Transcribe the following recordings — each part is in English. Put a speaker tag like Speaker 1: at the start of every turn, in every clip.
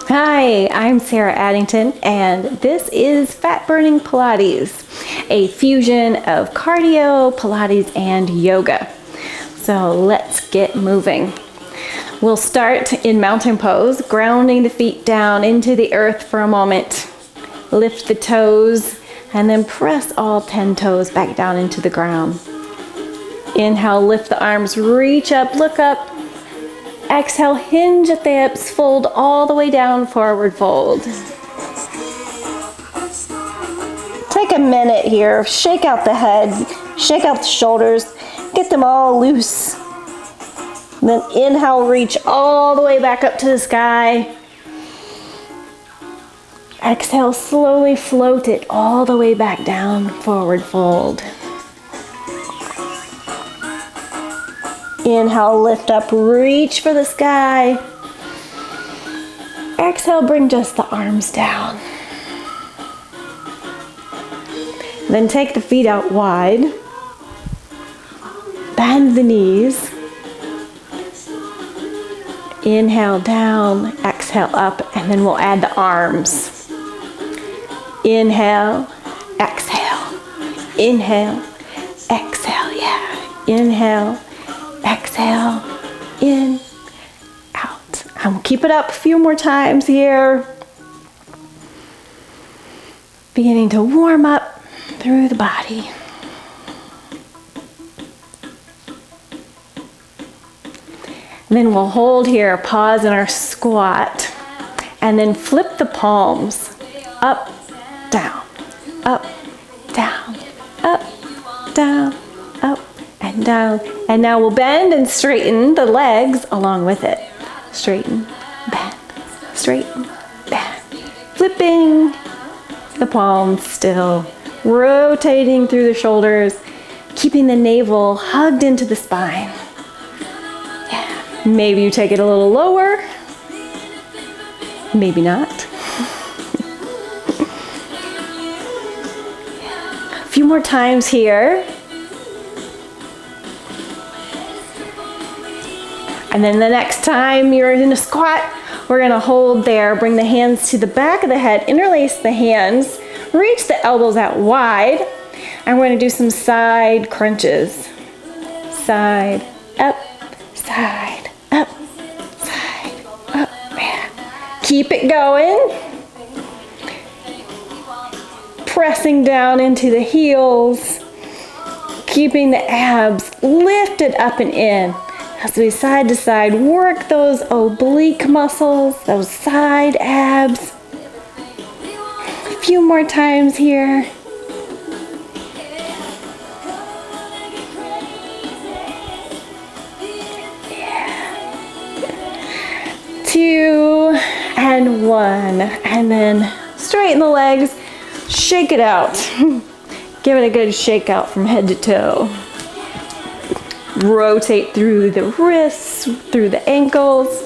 Speaker 1: Hi, I'm Sarah Addington, and this is Fat Burning Pilates, a fusion of cardio, Pilates, and yoga. So let's get moving. We'll start in mountain pose, grounding the feet down into the earth for a moment. Lift the toes, and then press all 10 toes back down into the ground. Inhale, lift the arms, reach up, look up. Exhale, hinge at the hips, fold all the way down, forward fold. Take a minute here, shake out the head, shake out the shoulders, get them all loose. Then inhale, reach all the way back up to the sky. Exhale, slowly float it all the way back down, forward fold. Inhale, lift up, reach for the sky. Exhale, bring just the arms down. Then take the feet out wide. Bend the knees. Inhale down, exhale up, and then we'll add the arms. Inhale, exhale. Inhale, exhale, yeah. Inhale, exhale, in, out. And we'll keep it up a few more times here. Beginning to warm up through the body. And then we'll hold here, pause in our squat, and then flip the palms up, down, up, down, up, down, up, and down. And now we'll bend and straighten the legs along with it. Straighten, bend, straighten, bend. Flipping the palms still. Rotating through the shoulders. Keeping the navel hugged into the spine. Yeah. Maybe you take it a little lower. Maybe not. A few more times here. And then the next time you're in a squat, we're gonna hold there, bring the hands to the back of the head, interlace the hands, reach the elbows out wide, and we're gonna do some side crunches. Side, up, side, up, side, up. Yeah. Keep it going. Pressing down into the heels, keeping the abs lifted up and in. As we side to side, work those oblique muscles, those side abs. A few more times here. Yeah. 2 and 1. And then straighten the legs, shake it out. Give it a good shake out from head to toe. Rotate through the wrists, through the ankles.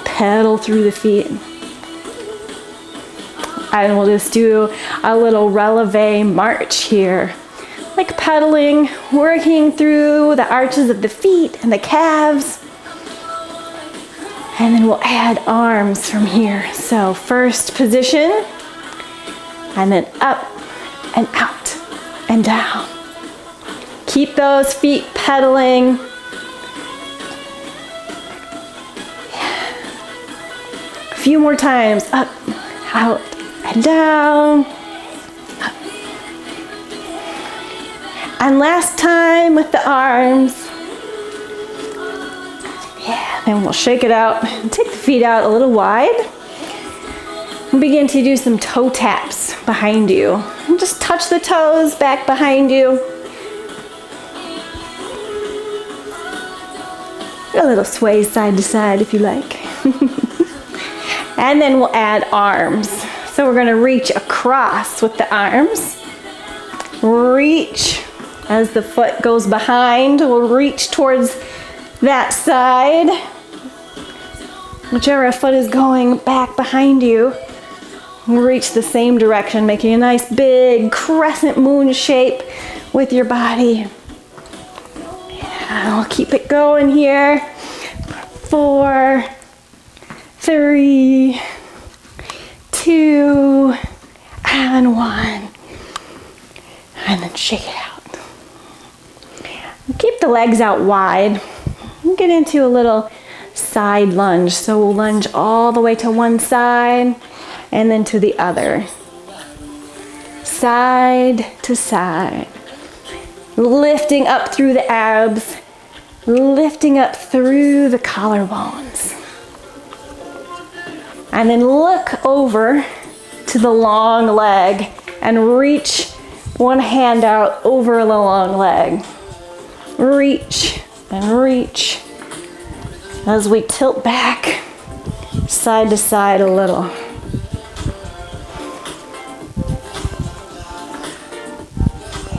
Speaker 1: Pedal through the feet. And we'll just do a little releve march here. Like pedaling, working through the arches of the feet and the calves. And then we'll add arms from here. So first position, and then up and out and down. Keep those feet pedaling. A few more times. Up, out, and down. Up. And last time with the arms. Yeah, then we'll shake it out. Take the feet out a little wide. And begin to do some toe taps behind you. And just touch the toes back behind you. A little sway side to side if you like. And then we'll add arms. So we're gonna reach across with the arms. Reach as the foot goes behind. We'll reach towards that side. Whichever foot is going back behind you, we'll reach the same direction, making a nice big crescent moon shape with your body. And we'll keep it going here. 4, 3, 2, and 1. And then shake it out. Keep the legs out wide. Get into a little side lunge. So we'll lunge all the way to one side and then to the other. Side to side. Lifting up through the abs. Lifting up through the collarbones. And then look over to the long leg and reach one hand out over the long leg. Reach and reach as we tilt back side to side a little.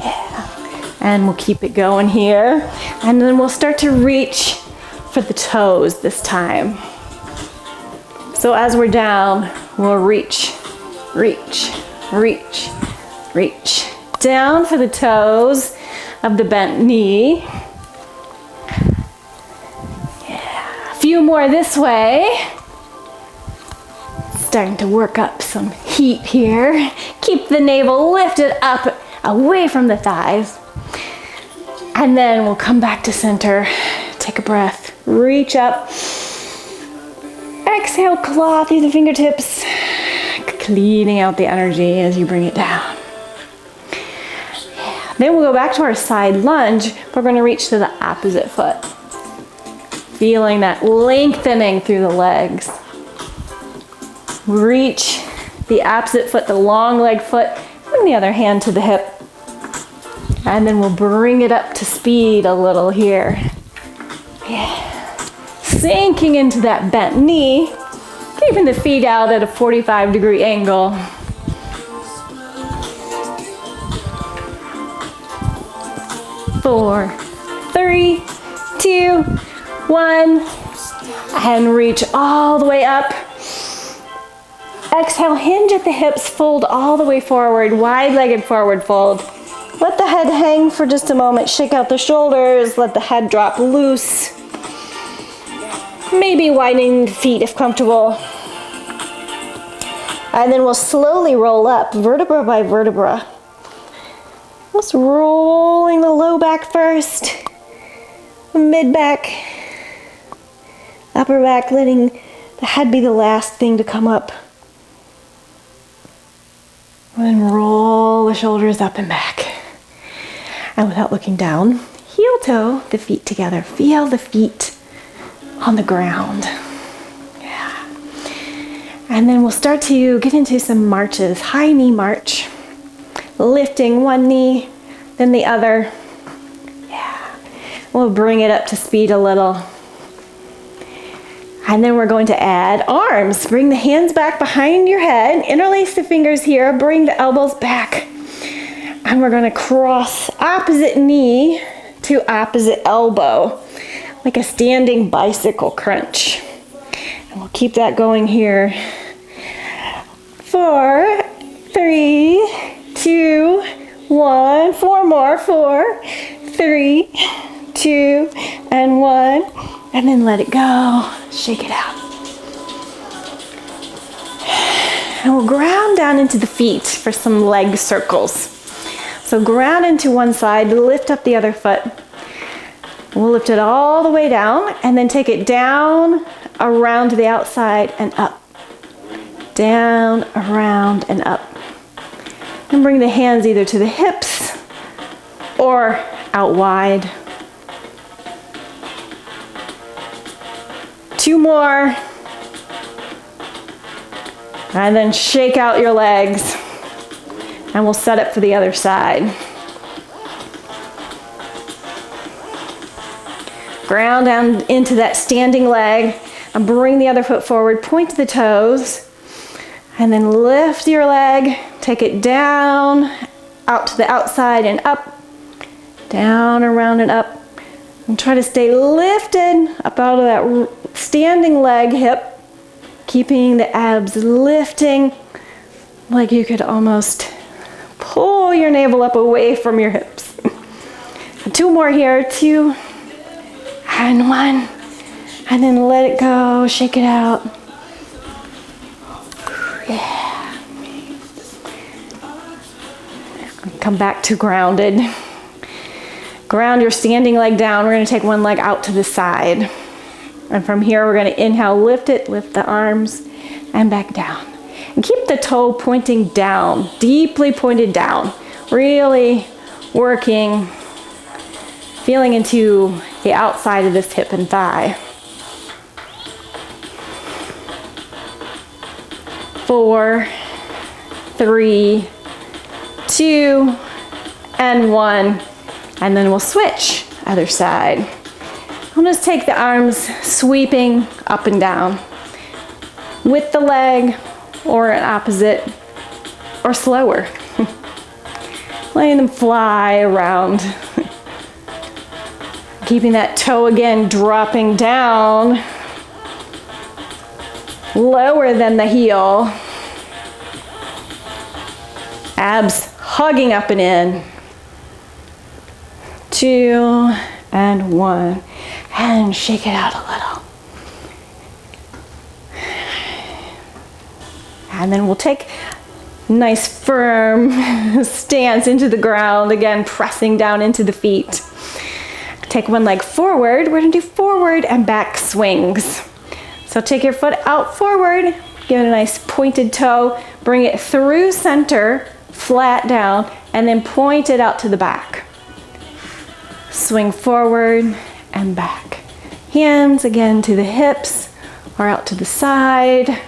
Speaker 1: Yeah. And we'll keep it going here. And then we'll start to reach for the toes this time. So as we're down, we'll reach, reach, reach, reach. Down for the toes of the bent knee. Yeah. A few more this way. Starting to work up some heat here. Keep the navel lifted up away from the thighs. And then we'll come back to center. Take a breath. Reach up. Exhale, claw through the fingertips. Cleaning out the energy as you bring it down. Then we'll go back to our side lunge. We're going to reach to the opposite foot. Feeling that lengthening through the legs. Reach the opposite foot, the long leg foot, and the other hand to the hip. And then we'll bring it up to speed a little here. Yeah. Sinking into that bent knee, keeping the feet out at a 45-degree angle. Four, 3, 2, 1, and reach all the way up. Exhale, hinge at the hips, fold all the way forward, wide-legged forward fold. Let the head hang for just a moment, shake out the shoulders, let the head drop loose. Maybe widening the feet if comfortable. And then we'll slowly roll up, vertebra by vertebra. Just rolling the low back first, mid back, upper back, letting the head be the last thing to come up. And then roll the shoulders up and back. And without looking down, heel toe the feet together. Feel the feet on the ground. Yeah. And then we'll start to get into some marches. High knee march. Lifting one knee, then the other. Yeah. We'll bring it up to speed a little. And then we're going to add arms. Bring the hands back behind your head. Interlace the fingers here. Bring the elbows back. And we're going to cross opposite knee to opposite elbow, like a standing bicycle crunch. And we'll keep that going here. 4, 3, 2, 1. 4 more. 4, 3, 2, and 1. And then let it go. Shake it out. And we'll ground down into the feet for some leg circles. So ground into one side, lift up the other foot. We'll lift it all the way down and then take it down, around to the outside and up. Down, around, and up. And bring the hands either to the hips or out wide. 2 more. And then shake out your legs. And we'll set up for the other side. Ground down into that standing leg and bring the other foot forward, point to the toes, and then lift your leg, take it down, out to the outside and up, down, around and up. And try to stay lifted up out of that standing leg hip, keeping the abs lifting like you could almost pull your navel up away from your hips. 2 more here, 2 and 1. And then let it go, shake it out. Yeah. Come back to grounded. Ground your standing leg down. We're going to take one leg out to the side. And from here, we're going to inhale, lift it, lift the arms, and back down. And keep the toe pointing down, deeply pointed down. Really working, feeling into the outside of this hip and thigh. 4, 3, 2, and 1. And then we'll switch, other side. We'll just take the arms sweeping up and down with the leg or an opposite or slower. Letting them fly around. Keeping that toe again dropping down lower than the heel. Abs hugging up and in. 2 and 1. And shake it out a little. And then we'll take nice firm stance into the ground, again pressing down into the feet. Take one leg forward. We're going to do forward and back swings. So take your foot out forward, give it a nice pointed toe, bring it through center, flat down, and then point it out to the back. Swing forward and back. Hands again to the hips or out to the side.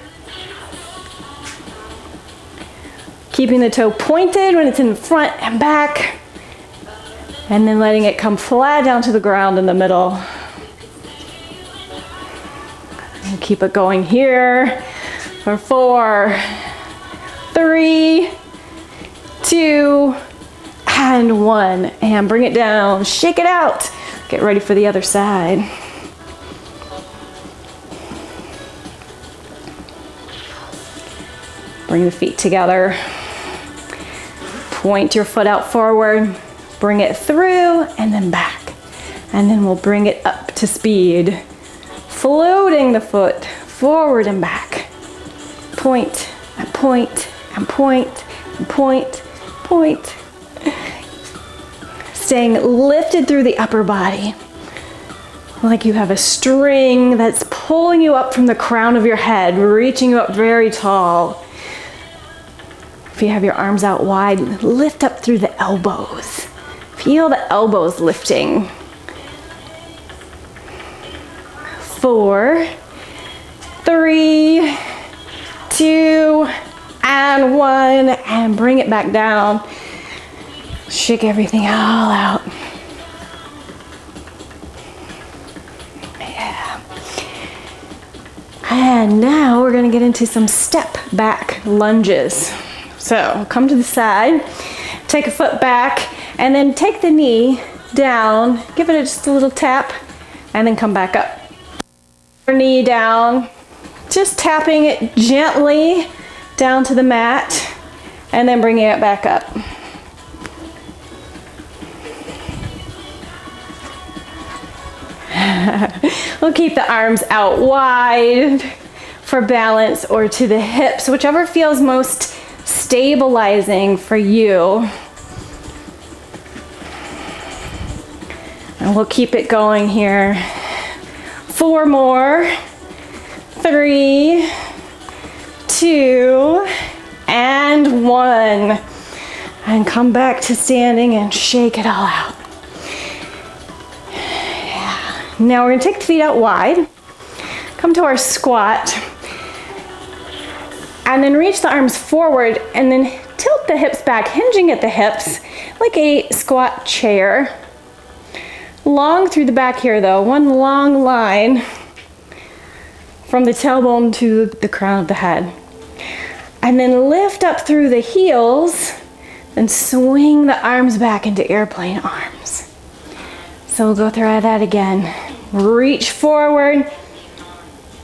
Speaker 1: Keeping the toe pointed when it's in front and back. And then letting it come flat down to the ground in the middle. And keep it going here for 4, 3, 2, and 1. And bring it down, shake it out. Get ready for the other side. Bring the feet together. Point your foot out forward. Bring it through and then back. And then we'll bring it up to speed. Floating the foot forward and back. Point and point and point and point, point. Staying lifted through the upper body. Like you have a string that's pulling you up from the crown of your head, reaching you up very tall. If you have your arms out wide, lift up through the elbows. Feel the elbows lifting. 4, 3, 2, and 1. And bring it back down. Shake everything all out. Yeah. And now we're going to get into some step back lunges. So come to the side, take a foot back, and then take the knee down, give it just a little tap, and then come back up. Your knee down, just tapping it gently down to the mat, and then bringing it back up. We'll keep the arms out wide for balance or to the hips, whichever feels most stabilizing for you. And we'll keep it going here. 4 more. 3, 2, and 1. And come back to standing and shake it all out. Yeah. Now we're going to take the feet out wide. Come to our squat. And then reach the arms forward and then tilt the hips back, hinging at the hips like a squat chair. Long through the back here though, one long line from the tailbone to the crown of the head. And then lift up through the heels and swing the arms back into airplane arms. So we'll go through that again. Reach forward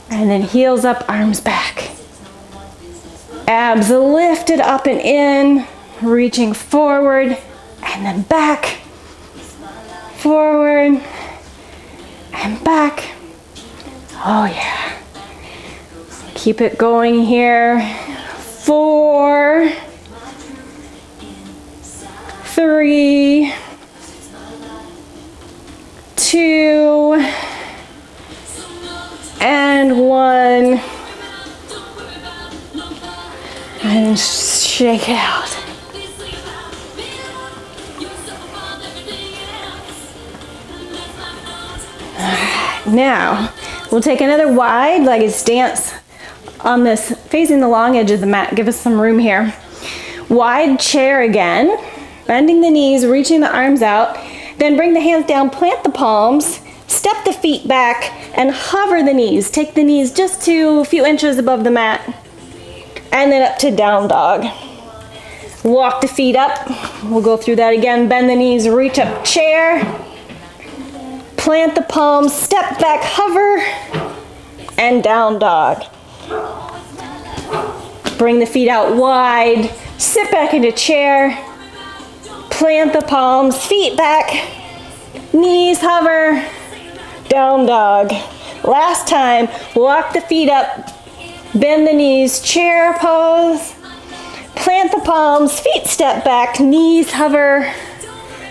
Speaker 1: and then heels up, arms back. Abs lifted up and in, reaching forward and then back, forward and back, Oh yeah. Keep it going here. 4, 3, 2, and 1. And shake it out. Now, we'll take another wide-legged stance on this, facing the long edge of the mat. Give us some room here. Wide chair again, bending the knees, reaching the arms out. Then bring the hands down, plant the palms, step the feet back, and hover the knees. Take the knees just to a few inches above the mat. And then up to down dog. Walk the feet up. We'll go through that again. Bend the knees, reach up, chair. Plant the palms, step back, hover, and down dog. Bring the feet out wide, sit back into chair, plant the palms, feet back, knees hover, down dog. Last time, walk the feet up, bend the knees, chair pose, plant the palms, feet step back, knees hover,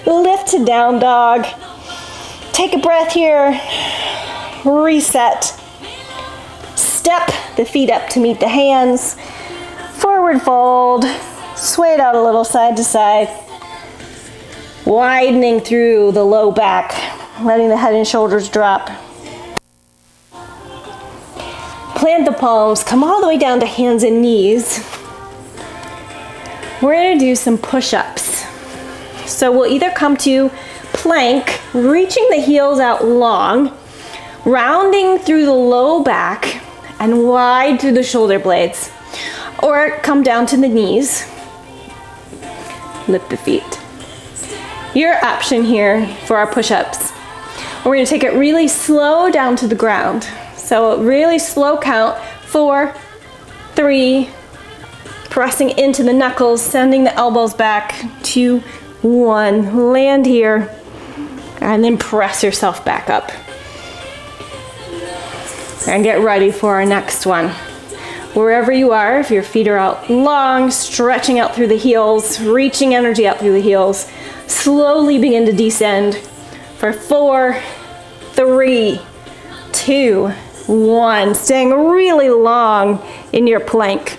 Speaker 1: lift to down dog. Take a breath here, reset. Step the feet up to meet the hands, forward fold, sway it out a little side to side, widening through the low back, letting the head and shoulders drop. Plant the palms, come all the way down to hands and knees. We're gonna do some push-ups. So we'll either come to plank, reaching the heels out long, rounding through the low back and wide through the shoulder blades, or come down to the knees, lift the feet. Your option here for our push-ups. We're going to take it really slow down to the ground. So really slow count, 4, 3, pressing into the knuckles, sending the elbows back, 2, 1, land here, and then press yourself back up. And get ready for our next one. Wherever you are, if your feet are out long, stretching out through the heels, reaching energy out through the heels, slowly begin to descend for 4, 3, 2, 1. Staying really long in your plank.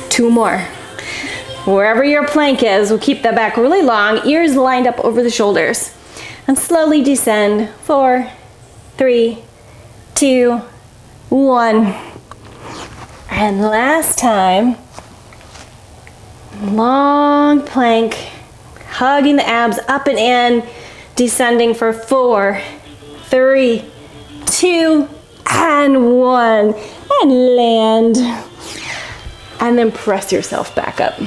Speaker 1: 2 more. Wherever your plank is, we'll keep that back really long, ears lined up over the shoulders. And slowly descend, 4, 3, 2, 1. And last time, long plank, hugging the abs up and in, descending for 4, 3, 2, and 1. And land. And then press yourself back up.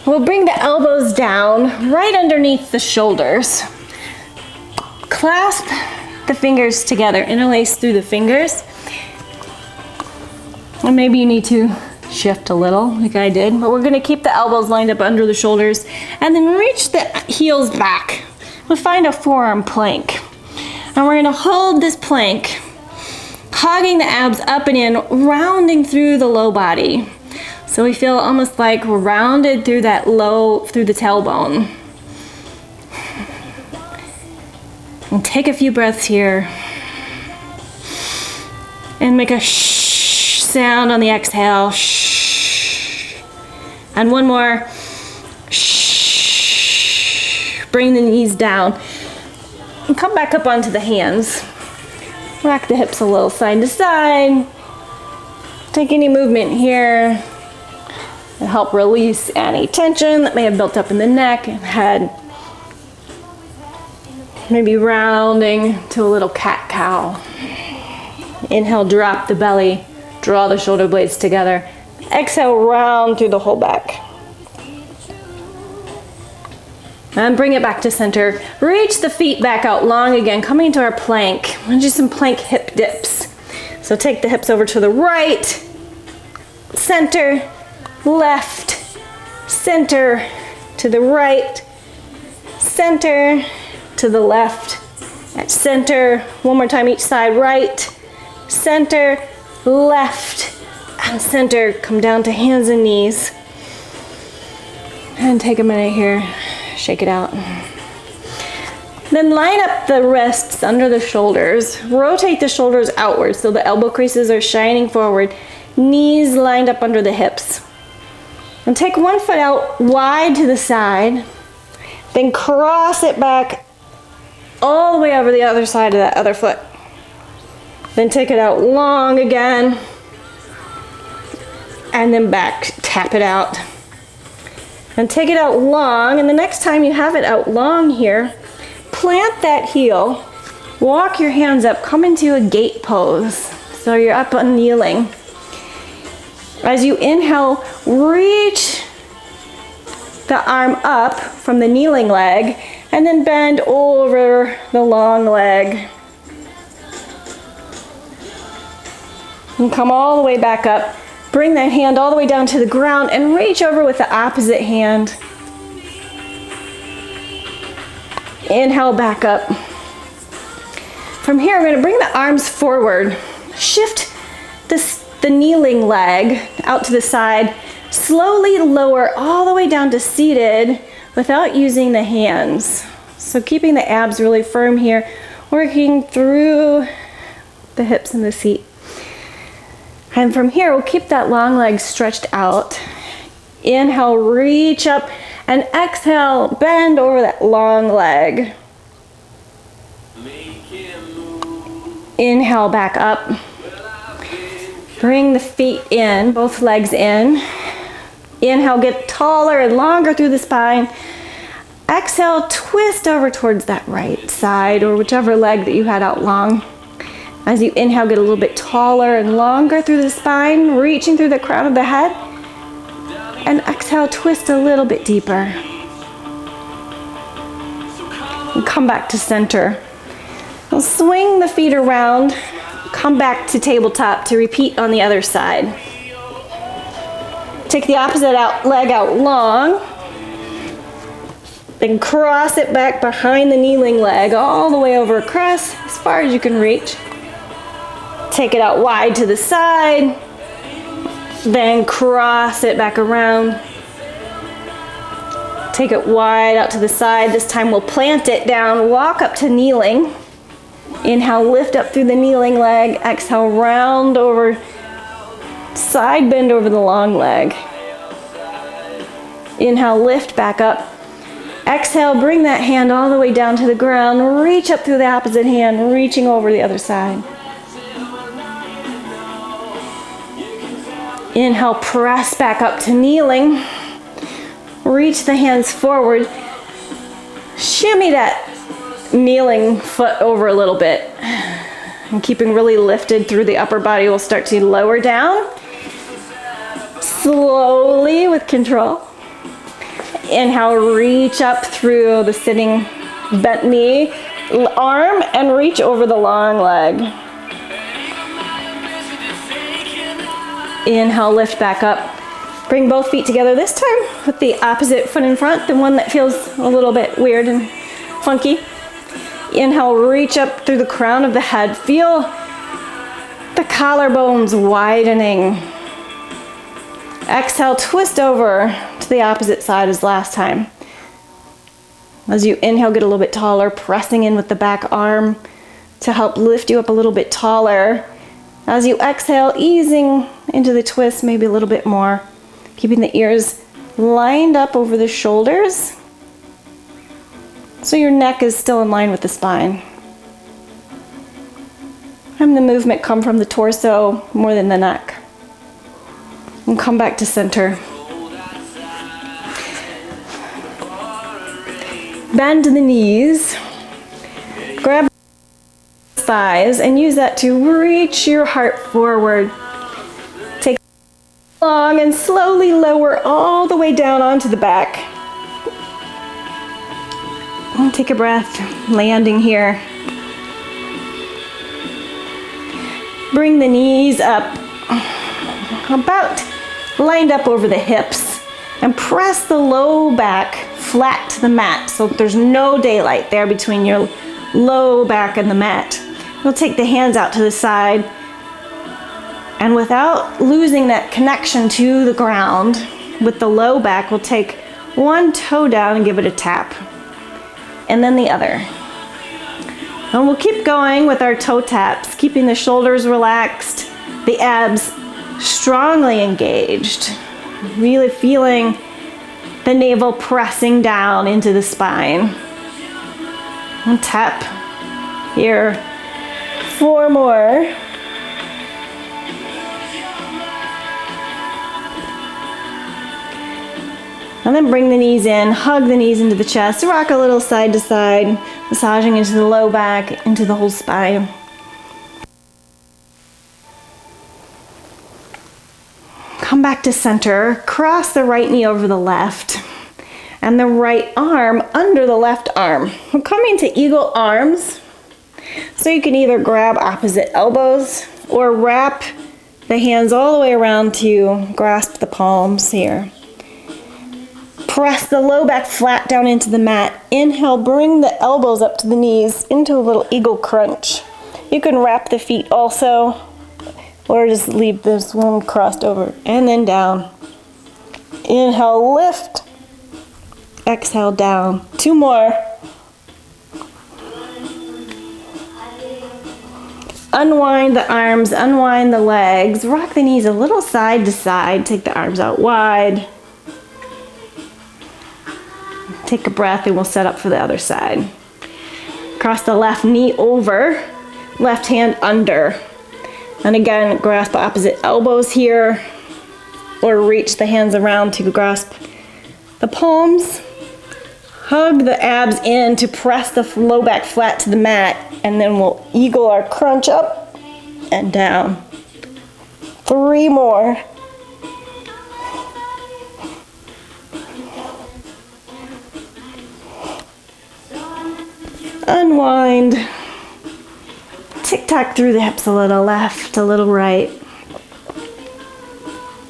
Speaker 1: We'll bring the elbows down right underneath the shoulders. Clasp the fingers together, interlace through the fingers. And maybe you need to shift a little like I did, but we're gonna keep the elbows lined up under the shoulders and then reach the heels back. We'll find a forearm plank. And we're gonna hold this plank, hugging the abs up and in, rounding through the low body. So we feel almost like we're rounded through that through the tailbone. And take a few breaths here. And make a shh sound on the exhale. Shh. And one more. Shh. Bring the knees down. And come back up onto the hands. Rock the hips a little side to side. Take any movement here. And help release any tension that may have built up in the neck and head. Maybe rounding to a little cat-cow. Inhale, drop the belly, draw the shoulder blades together. Exhale, round through the whole back. And bring it back to center. Reach the feet back out long again, coming into our plank. We'll do some plank hip dips. So take the hips over to the right, center, left, center, to the right, center, to to the left. At center, one more time each side. Right, center, left, and center. Come down to hands and knees. And take a minute here, shake it out. Then line up the wrists under the shoulders. Rotate the shoulders outwards so the elbow creases are shining forward. Knees lined up under the hips. And take one foot out wide to the side. Then cross it back all the way over the other side of that other foot. Then take it out long again. And then back, tap it out. And take it out long, and the next time you have it out long here, plant that heel, walk your hands up, come into a gate pose. So you're up on kneeling. As you inhale, reach the arm up from the kneeling leg, and then bend over the long leg. And come all the way back up. Bring that hand all the way down to the ground and reach over with the opposite hand. Inhale back up. From here, we're going to bring the arms forward. Shift the kneeling leg out to the side. Slowly lower all the way down to seated without using the hands. So keeping the abs really firm here, working through the hips and the seat. And from here, we'll keep that long leg stretched out. Inhale, reach up, and exhale, bend over that long leg. Inhale, back up. Bring the feet in, both legs in. Inhale, get taller and longer through the spine. Exhale, twist over towards that right side or whichever leg that you had out long. As you inhale, get a little bit taller and longer through the spine, reaching through the crown of the head. And exhale, twist a little bit deeper. And come back to center. Now swing the feet around, come back to tabletop to repeat on the other side. Take the opposite leg out long. Then cross it back behind the kneeling leg, all the way over across, as far as you can reach. Take it out wide to the side, then cross it back around. Take it wide out to the side. This time we'll plant it down, walk up to kneeling. Inhale, lift up through the kneeling leg. Exhale, round over, side bend over the long leg. Inhale, lift back up. Exhale, bring that hand all the way down to the ground. Reach up through the opposite hand, reaching over the other side. Inhale, press back up to kneeling. Reach the hands forward. Shimmy that kneeling foot over a little bit. And keeping really lifted through the upper body, we'll start to lower down. Slowly with control. Inhale, reach up through the sitting bent knee, arm, and reach over the long leg. Inhale, lift back up. Bring both feet together, this time with the opposite foot in front, the one that feels a little bit weird and funky. Inhale, reach up through the crown of the head. Feel the collarbones widening. Exhale, twist over to the opposite side as last time. As you inhale, get a little bit taller, pressing in with the back arm to help lift you up a little bit taller. As you exhale, easing into the twist maybe a little bit more, keeping the ears lined up over the shoulders so your neck is still in line with the spine. And the movement come from the torso more than the neck. And come back to center. Bend the knees. Grab thighs and use that to reach your heart forward. Take long and slowly lower all the way down onto the back. And take a breath, landing here. Bring the knees up, about lined up over the hips, and press the low back flat to the mat, so there's no daylight there between your low back and the mat. We'll take the hands out to the side, and without losing that connection to the ground with the low back, we'll take one toe down and give it a tap, and then the other. And we'll keep going with our toe taps, keeping the shoulders relaxed, the abs strongly engaged, really feeling the navel pressing down into the spine. And tap here. 4 more. And then bring the knees in, hug the knees into the chest, rock a little side to side, massaging into the low back, into the whole spine. Come back to center, cross the right knee over the left, and the right arm under the left arm. We're coming to eagle arms, so you can either grab opposite elbows or wrap the hands all the way around to grasp the palms here. Press the low back flat down into the mat. Inhale, bring the elbows up to the knees into a little eagle crunch. You can wrap the feet also, or just leave this one crossed over. And then down. Inhale, lift. Exhale, down. 2 more. Unwind the arms, unwind the legs. Rock the knees a little side to side. Take the arms out wide. Take a breath and we'll set up for the other side. Cross the left knee over, left hand under. And again, grasp opposite elbows here, or reach the hands around to grasp the palms. Hug the abs in to press the low back flat to the mat, and then we'll eagle our crunch up and down. 3 more. Unwind. Tick-tock through the hips a little left, a little right.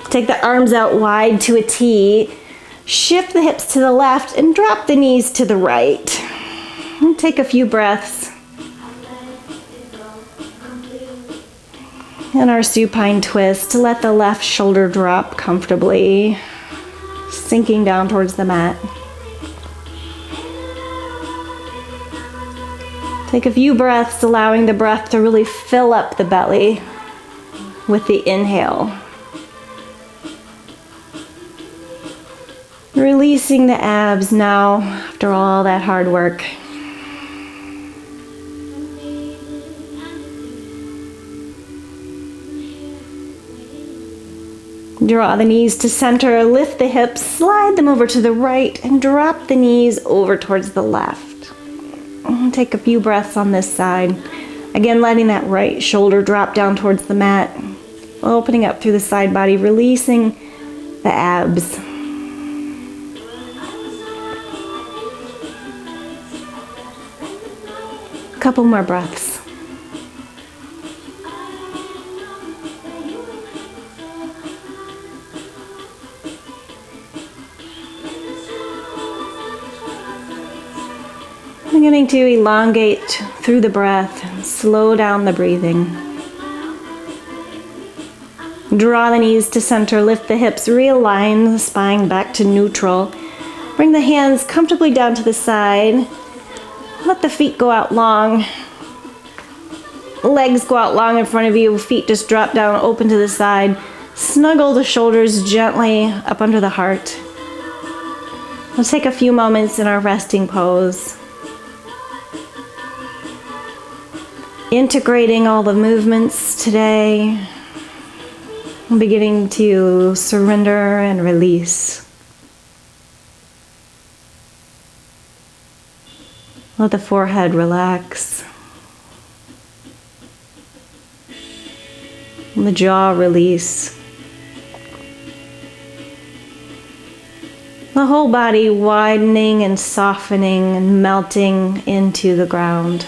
Speaker 1: Take the arms out wide to a T. Shift the hips to the left and drop the knees to the right. And take a few breaths. And our supine twist to let the left shoulder drop comfortably, sinking down towards the mat. Take a few breaths, allowing the breath to really fill up the belly with the inhale. Releasing the abs now after all that hard work. Draw the knees to center, lift the hips, slide them over to the right, and drop the knees over towards the left. Take a few breaths on this side. Again, letting that right shoulder drop down towards the mat, opening up through the side body, releasing the abs. A couple more breaths. Beginning to elongate through the breath and slow down the breathing. Draw the knees to center, lift the hips, realign the spine back to neutral. Bring the hands comfortably down to the side. Let the feet go out long. Legs go out long in front of you, feet just drop down, open to the side. Snuggle the shoulders gently up under the heart. We'll take a few moments in our resting pose. Integrating all the movements today, beginning to surrender and release. Let the forehead relax. And the jaw release. The whole body widening and softening and melting into the ground.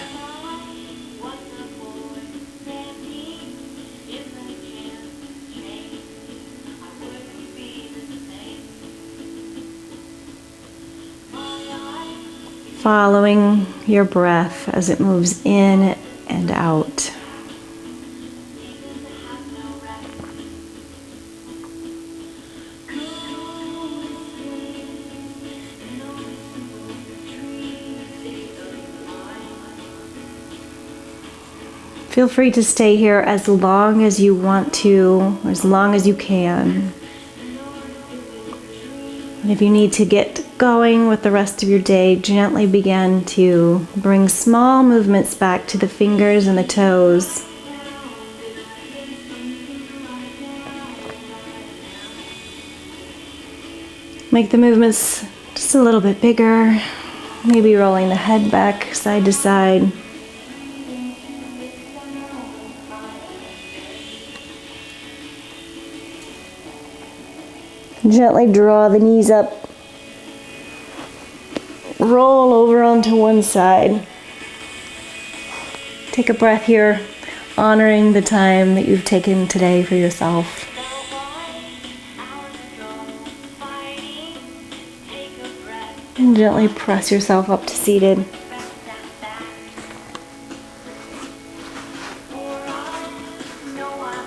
Speaker 1: following your breath as it moves in and out. Feel free to stay here as long as you want to, or as long as you can. And if you need to get going with the rest of your day, gently begin to bring small movements back to the fingers and the toes. Make the movements just a little bit bigger, maybe rolling the head back side to side. Gently draw the knees up, roll over onto one side. Take a breath here, honoring the time that you've taken today for yourself. And gently press yourself up to seated.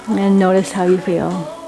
Speaker 1: And notice how you feel.